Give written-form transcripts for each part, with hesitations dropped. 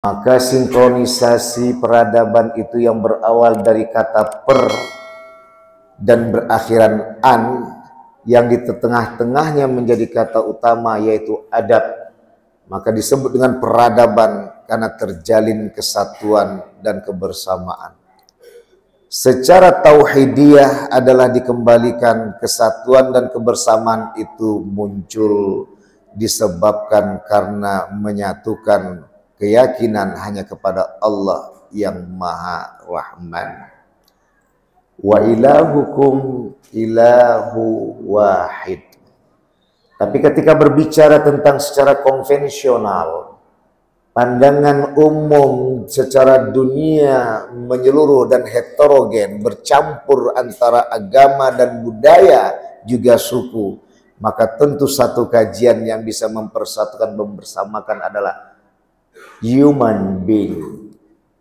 Maka sinkronisasi peradaban itu yang berawal dari kata per dan berakhiran an, yang di tengah-tengahnya menjadi kata utama yaitu adab, maka disebut dengan peradaban karena terjalin kesatuan dan kebersamaan. Secara tauhidiyah adalah dikembalikan kesatuan dan kebersamaan itu muncul disebabkan karena menyatukan keyakinan hanya kepada Allah yang Maha Rahman. Wa ilahukum ilahu wahid. Tapi ketika berbicara tentang secara konvensional, pandangan umum secara dunia menyeluruh dan heterogen, bercampur antara agama dan budaya juga suku, maka tentu satu kajian yang bisa mempersatukan, membersamakan adalah human being,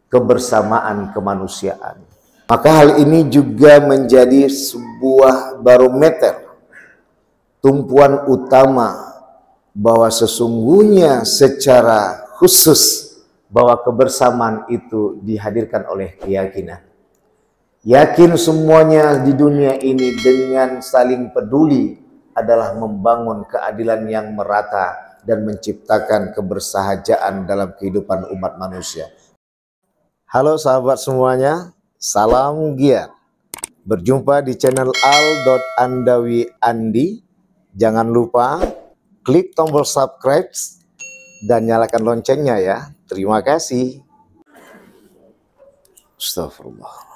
kebersamaan kemanusiaan. Maka hal ini juga menjadi sebuah barometer, tumpuan utama bahwa sesungguhnya secara khusus bahwa kebersamaan itu dihadirkan oleh keyakinan. Yakin semuanya di dunia ini dengan saling peduli adalah membangun keadilan yang merata dan menciptakan kebersahajaan dalam kehidupan umat manusia. Halo sahabat semuanya, salam giat. Berjumpa di channel Al.Andawi Andi. Jangan lupa klik tombol subscribe dan nyalakan loncengnya ya. Terima kasih. Astagfirullah.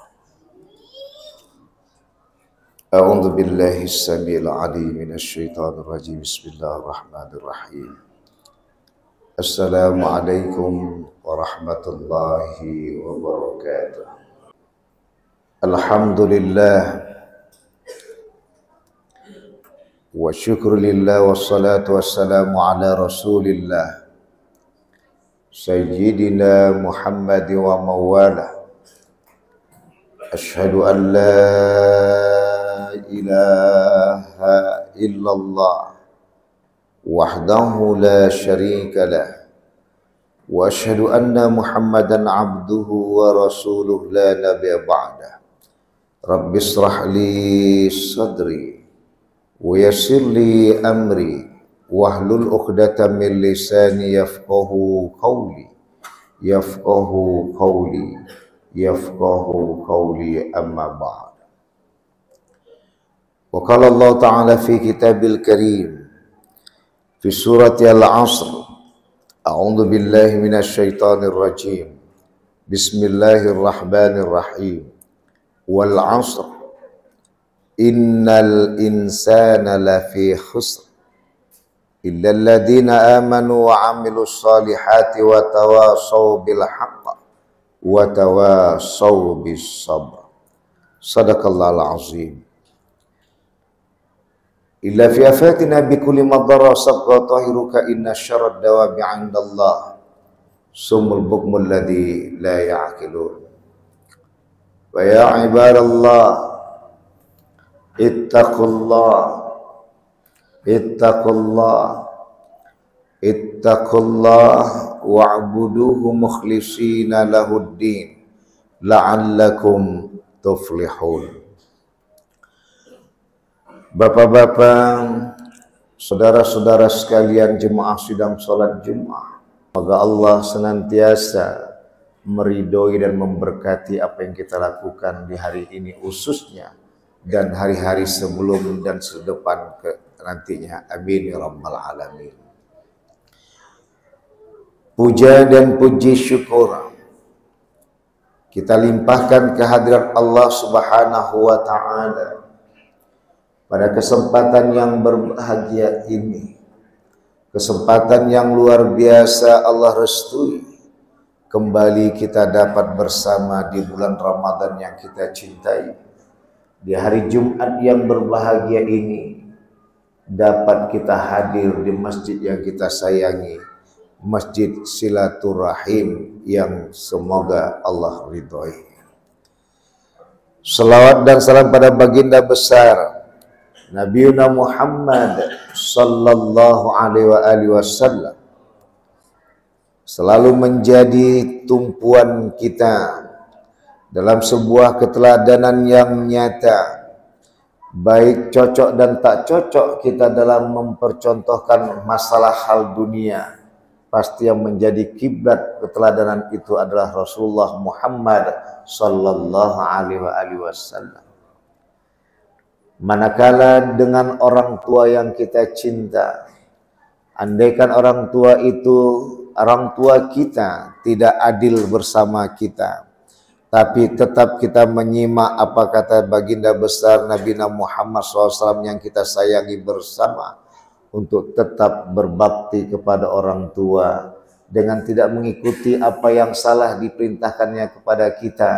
A'udzu billahi as-sami'il 'alim minasy syaithanir rajim. Bismillahirrahmanirrahim. Assalamualaikum warahmatullahi wabarakatuh. Alhamdulillah wa syukrulillah wassalatu wassalamu ala Rasulillah Sayyidina Muhammad wa mawala. Asyhadu an la ilaha illallah wahdahu la syarika lah wa asyhadu anna Muhammadan abduhu wa rasuluh la nabiyya ba'dah. Rabbi israh li sadri wa yassir li amri wahlul 'uqdatam min lisani yafqahu qawli amma ba'd. Wa qala Allah ta'ala fi kitabil karim fi surati al-'asr. A'udzu billahi minasy syaithanir rajim. Bismillahirrahmanirrahim. Wal 'asr innal insana lafi khusr illa alladziina aamanu wa 'amilus shalihati wa tawashaw bil haqq wa tawashaw bis sabr. Shadaqallahul 'azim. Illa fi afatina bi kulli madara sabqa tahiruka inna syarrad dawabi 'indallah sumul bukmul ladzi la ya'qilun. Wa ya ibadallah ittaqullah wa'buduhu mukhlishina lahuddin la'allakum tuflihun. Bapak-bapak, saudara-saudara sekalian jemaah sidang salat Jumat, semoga Allah senantiasa meridhoi dan memberkati apa yang kita lakukan di hari ini khususnya dan hari-hari sebelum dan sedepan ke nantinya. Amin ya rabbal alamin. Puja dan puji syukur kita limpahkan kehadirat Allah Subhanahu wa ta'ala pada kesempatan yang berbahagia ini, kesempatan yang luar biasa Allah restui, kembali kita dapat bersama di bulan Ramadan yang kita cintai. Di hari Jumat yang berbahagia ini, dapat kita hadir di masjid yang kita sayangi, Masjid Silaturahim yang semoga Allah ridhoi. Salawat dan salam pada baginda besar Nabiuna Muhammad sallallahu alaihi wa alihi wasallam, selalu menjadi tumpuan kita dalam sebuah keteladanan yang nyata, baik cocok dan tak cocok kita dalam mempercontohkan masalah hal dunia. Pasti yang menjadi kiblat keteladanan itu adalah Rasulullah Muhammad sallallahu alaihi wasallam. Manakala dengan orang tua yang kita cinta, andaikan orang tua kita tidak adil bersama kita, tapi tetap kita menyimak apa kata baginda besar Nabi Muhammad SAW yang kita sayangi bersama, untuk tetap berbakti kepada orang tua dengan tidak mengikuti apa yang salah diperintahkannya kepada kita,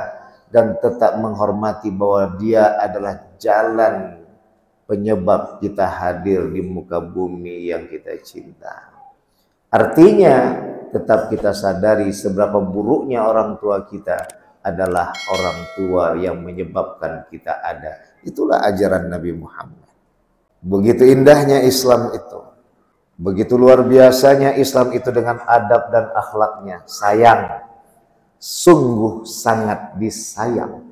dan tetap menghormati bahwa dia adalah jalan penyebab kita hadir di muka bumi yang kita cinta. Artinya tetap kita sadari seberapa buruknya orang tua kita adalah orang tua yang menyebabkan kita ada. Itulah ajaran Nabi Muhammad. Begitu indahnya Islam itu. Begitu luar biasanya Islam itu dengan adab dan akhlaknya. Sayang. Sungguh sangat disayang.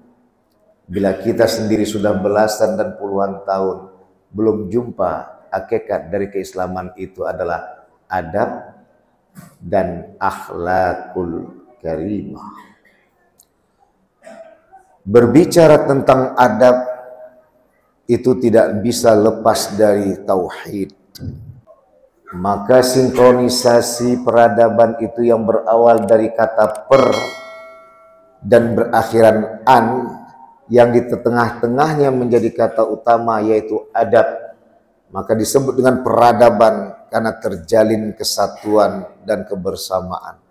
Bila kita sendiri sudah belasan dan puluhan tahun belum jumpa, hakikat dari keislaman itu adalah adab dan akhlakul karimah. Berbicara tentang adab itu tidak bisa lepas dari tauhid. Maka sinkronisasi peradaban itu yang berawal dari kata per dan berakhiran an, yang di tengah-tengahnya menjadi kata utama yaitu adab, maka disebut dengan peradaban karena terjalin kesatuan dan kebersamaan.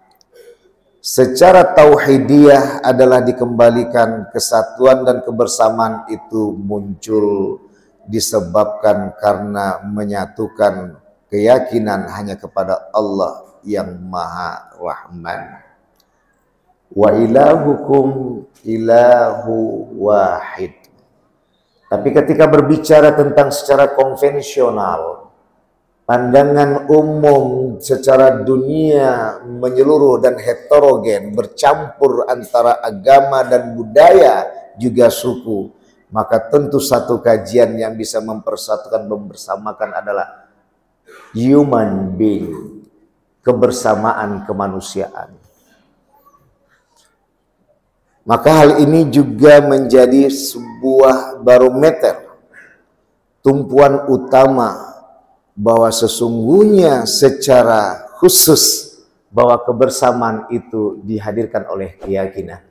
Secara tauhidiyah adalah dikembalikan kesatuan dan kebersamaan itu muncul disebabkan karena menyatukan keyakinan hanya kepada Allah yang Maha Rahman. Wa ilahukum ilahu wahid. Tapi ketika berbicara tentang secara konvensional, pandangan umum secara dunia menyeluruh dan heterogen, bercampur antara agama dan budaya juga suku, maka tentu satu kajian yang bisa mempersatukan, membersamakan adalah human being, kebersamaan kemanusiaan. Maka hal ini juga menjadi sebuah barometer, tumpuan utama bahwa sesungguhnya secara khusus bahwa kebersamaan itu dihadirkan oleh keyakinan.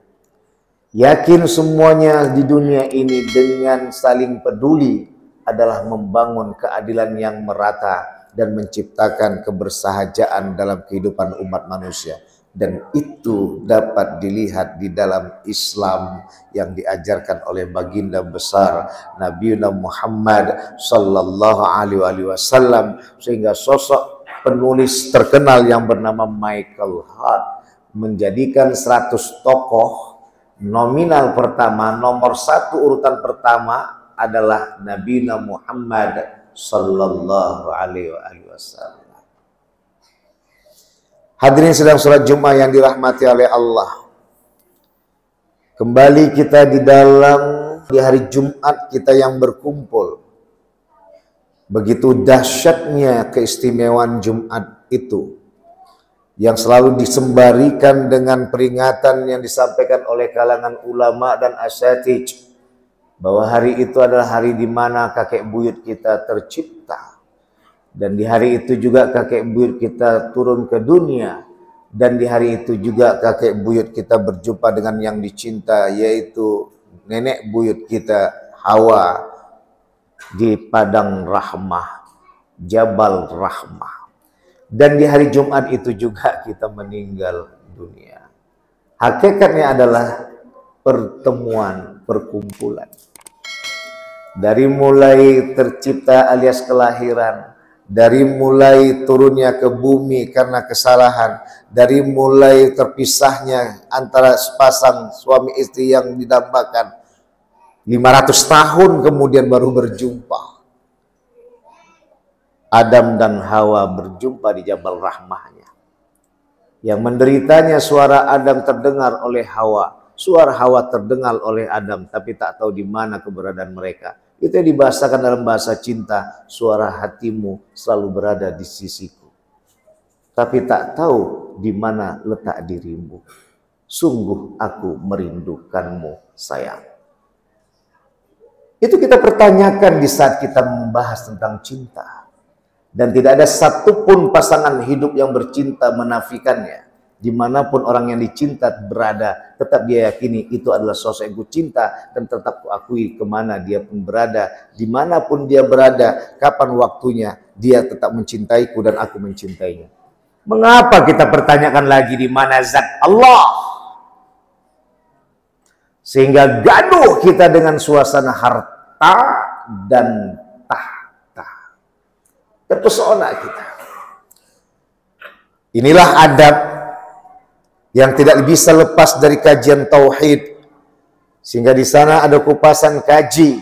Yakin semuanya di dunia ini dengan saling peduli adalah membangun keadilan yang merata dan menciptakan kebersahajaan dalam kehidupan umat manusia. Dan itu dapat dilihat di dalam Islam yang diajarkan oleh baginda besar Nabi Muhammad sallallahu alaihi wasallam, sehingga sosok penulis terkenal yang bernama Michael Hart menjadikan 100 tokoh nominal pertama, nomor 1 urutan pertama adalah Nabi Muhammad sallallahu alaihi wasallam. Hadirin sedang sholat Jumat yang dirahmati oleh Allah. Kembali kita di hari Jumat kita yang berkumpul. Begitu dahsyatnya keistimewaan Jumat itu, yang selalu disembarikan dengan peringatan yang disampaikan oleh kalangan ulama dan asyatij, bahwa hari itu adalah hari di mana kakek buyut kita tercipta. Dan di hari itu juga kakek buyut kita turun ke dunia. Dan di hari itu juga kakek buyut kita berjumpa dengan yang dicinta, yaitu nenek buyut kita Hawa di Padang Rahmah, Jabal Rahmah. Dan di hari Jumat itu juga kita meninggal dunia. Hakikatnya adalah pertemuan, perkumpulan. Dari mulai tercipta alias kelahiran, dari mulai turunnya ke bumi karena kesalahan, dari mulai terpisahnya antara sepasang suami istri yang didambakan, 500 tahun kemudian baru berjumpa. Adam dan Hawa berjumpa di Jabal Rahmahnya. Yang menderitanya suara Adam terdengar oleh Hawa, suara Hawa terdengar oleh Adam, tapi tak tahu di mana keberadaan mereka. Itu yang dibahasakan dalam bahasa cinta, suara hatimu selalu berada di sisiku, tapi tak tahu di mana letak dirimu. Sungguh aku merindukanmu sayang. Itu kita pertanyakan di saat kita membahas tentang cinta. Dan tidak ada satupun pasangan hidup yang bercinta menafikannya. Dimanapun orang yang dicinta berada, tetap dia yakini itu adalah sosok yang ku cinta, dan tetap ku akui kemana dia pun berada, dimanapun dia berada, kapan waktunya, dia tetap mencintaiku dan aku mencintainya. Mengapa kita pertanyakan lagi di mana zat Allah? Sehingga gaduh kita dengan suasana harta dan terpesona kita. Inilah adab yang tidak bisa lepas dari kajian tauhid. Sehingga di sana ada kupasan kaji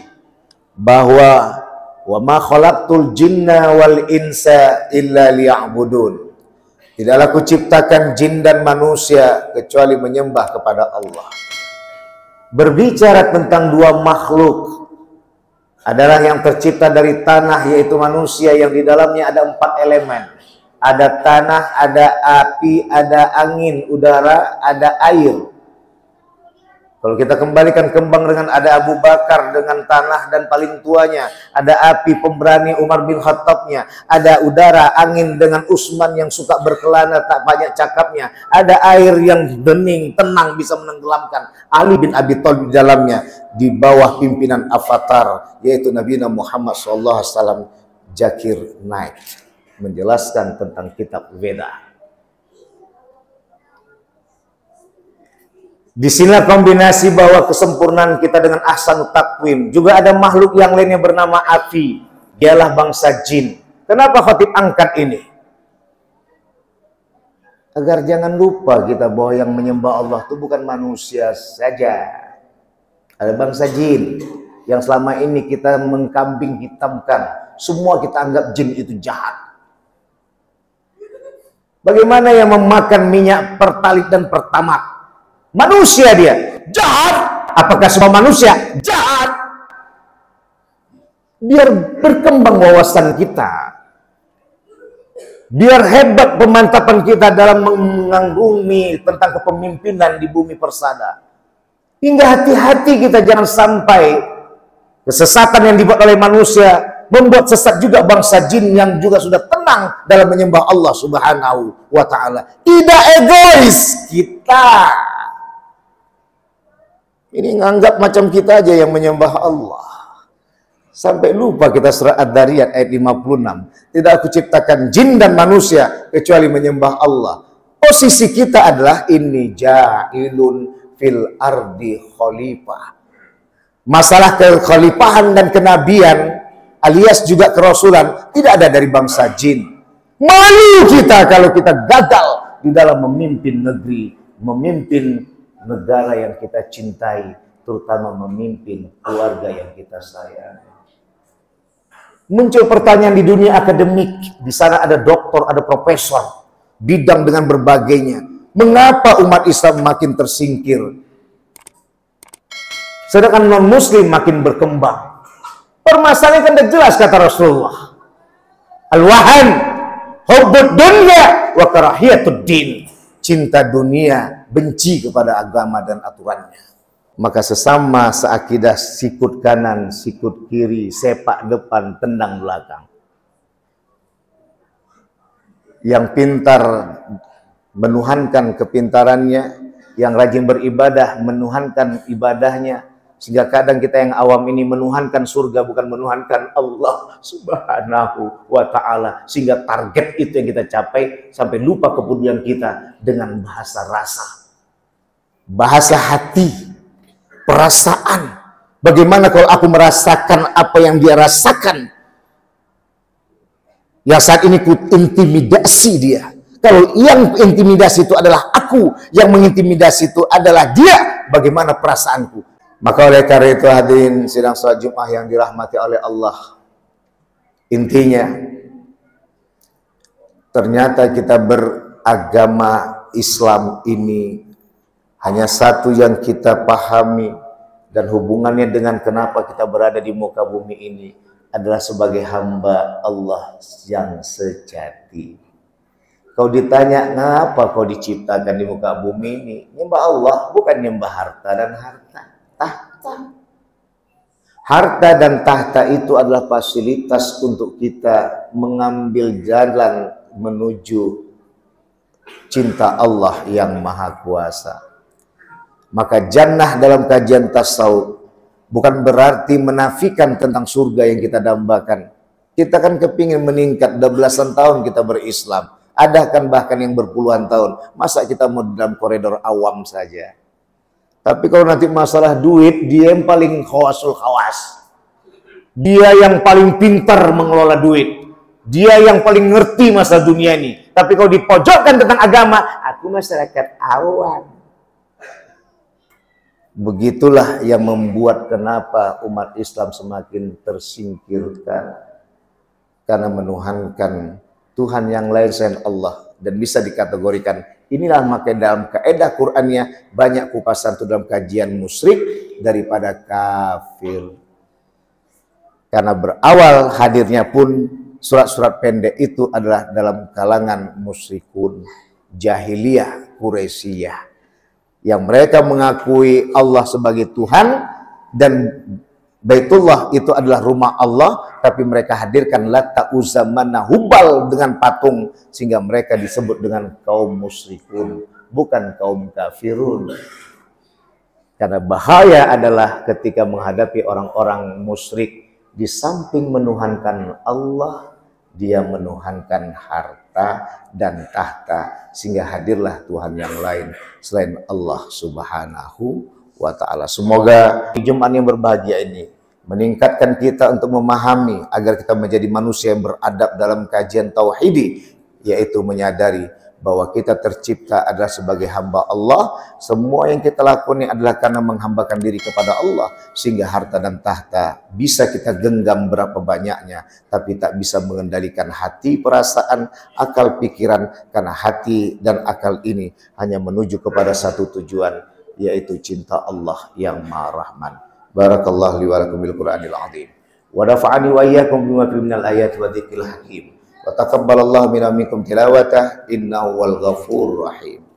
bahwa wa ma khalaqtul jinna wal insa illa liya'budun. Tidaklah kuciptakan jin dan manusia kecuali menyembah kepada Allah. Berbicara tentang dua makhluk adalah yang tercipta dari tanah, yaitu manusia, yang di dalamnya ada 4 elemen. Ada tanah, ada api, ada angin, udara, ada air. Kalau kita kembalikan kembang dengan ada Abu Bakar dengan tanah dan paling tuanya, ada api pemberani Umar bin Khattabnya, ada udara, angin dengan Utsman yang suka berkelana tak banyak cakapnya, ada air yang bening, tenang, bisa menenggelamkan Ali bin Abi Thalib di dalamnya, di bawah pimpinan avatar yaitu Nabi Muhammad SAW. Zakir Naik menjelaskan tentang kitab Veda. Di sinilah kombinasi bahwa kesempurnaan kita dengan ahsanut takwim. Juga ada makhluk yang lainnya bernama api. Dialah bangsa jin. Kenapa khatib angkat ini? Agar jangan lupa kita bahwa yang menyembah Allah itu bukan manusia saja. Ada bangsa jin yang selama ini kita mengkambing hitamkan. Semua kita anggap jin itu jahat. Bagaimana yang memakan minyak pertalit dan pertamak? Manusia dia jahat. Apakah semua manusia jahat? Biar berkembang wawasan kita, biar hebat pemantapan kita dalam mengagumi tentang kepemimpinan di bumi persada. Hingga hati-hati kita jangan sampai kesesatan yang dibuat oleh manusia membuat sesat juga bangsa jin yang juga sudah tenang dalam menyembah Allah Subhanahu wa ta'ala. Tidak egois kita. Ini nganggap macam kita aja yang menyembah Allah. Sampai lupa kita surah Ad-Dariyat ayat 56. Tidak aku ciptakan jin dan manusia kecuali menyembah Allah. Posisi kita adalah ini ja'ilun fil ardi khalifah. Masalah kekhalifahan dan kenabian alias juga kerasulan tidak ada dari bangsa jin. Malu kita kalau kita gagal di dalam memimpin negeri, memimpin negara yang kita cintai, terutama memimpin keluarga yang kita sayangi. Muncul pertanyaan di dunia akademik, di sana ada doktor, ada profesor, bidang dengan berbagainya. Mengapa umat Islam makin tersingkir, sedangkan non-muslim makin berkembang? Permasalahan kan sudah jelas kata Rasulullah. Al-wahan, hubbud dunya wa karahiyatud din. Cinta dunia, benci kepada agama dan aturannya. Maka sesama seakidah sikut kanan, sikut kiri, sepak depan, tendang belakang. Yang pintar menuhankan kepintarannya, yang rajin beribadah menuhankan ibadahnya, sehingga kadang kita yang awam ini menuhankan surga bukan menuhankan Allah Subhanahu wa ta'ala, sehingga target itu yang kita capai sampai lupa kepedulian kita dengan bahasa rasa, bahasa hati, perasaan. Bagaimana kalau aku merasakan apa yang dia rasakan, yang saat ini ku intimidasi dia. Kalau yang intimidasi itu adalah aku, yang mengintimidasi itu adalah dia, bagaimana perasaanku? Maka oleh karena itu hadirin sidang salat Jumat yang dirahmati oleh Allah, intinya ternyata kita beragama umat Islam ini hanya satu yang kita pahami dan hubungannya dengan kenapa kita berada di muka bumi ini adalah sebagai hamba Allah yang sejati. Kau ditanya, kenapa kau diciptakan di muka bumi ini? Nyembah Allah, bukan nyembah harta dan harta. Tahta. Harta dan tahta itu adalah fasilitas untuk kita mengambil jalan menuju cinta Allah yang Maha Kuasa. Maka jannah dalam kajian tasawuf bukan berarti menafikan tentang surga yang kita dambakan. Kita kan kepingin meningkat, udah belasan tahun kita berislam. Ada kan bahkan yang berpuluhan tahun. Masa kita mau dalam koridor awam saja? Tapi kalau nanti masalah duit, dia yang paling khawasul khawas. Dia yang paling pintar mengelola duit. Dia yang paling ngerti masa dunia ini. Tapi kalau dipojokkan tentang agama, aku masyarakat awam. Begitulah yang membuat kenapa umat Islam semakin tersingkirkan. Karena menuhankan Tuhan yang lain selain Allah. Dan bisa dikategorikan, inilah maka dalam kaidah Qur'annya banyak kupasan itu dalam kajian musyrik daripada kafir. Karena berawal hadirnya pun surat-surat pendek itu adalah dalam kalangan musyrikun jahiliyah Quraisyah. Yang mereka mengakui Allah sebagai Tuhan dan Baitullah itu adalah rumah Allah, tapi mereka hadirkan Lata, Uzza, Manah, Hubal dengan patung, sehingga mereka disebut dengan kaum musyrikun, bukan kaum kafirun. Karena bahaya adalah ketika menghadapi orang-orang musyrik, di samping menuhankan Allah, dia menuhankan harta dan tahta, sehingga hadirlah Tuhan yang lain selain Allah Subhanahu wa ta'ala. Semoga Jumat yang berbahagia ini meningkatkan kita untuk memahami agar kita menjadi manusia yang beradab dalam kajian tauhidi, yaitu menyadari bahwa kita tercipta adalah sebagai hamba Allah. Semua yang kita lakukan adalah karena menghambakan diri kepada Allah, sehingga harta dan tahta bisa kita genggam berapa banyaknya, tapi tak bisa mengendalikan hati, perasaan, akal, pikiran, karena hati dan akal ini hanya menuju kepada satu tujuan, yaitu cinta Allah yang Maha Rahman. Barakallahu li wa lakum bil Qur'anil azim wa nafa'ani wa iyyakum bima fihi minal ayati wa dzikril hakim. Wa taqabbalallahu minna minkum tilawatah innahu wal ghafurur rahim.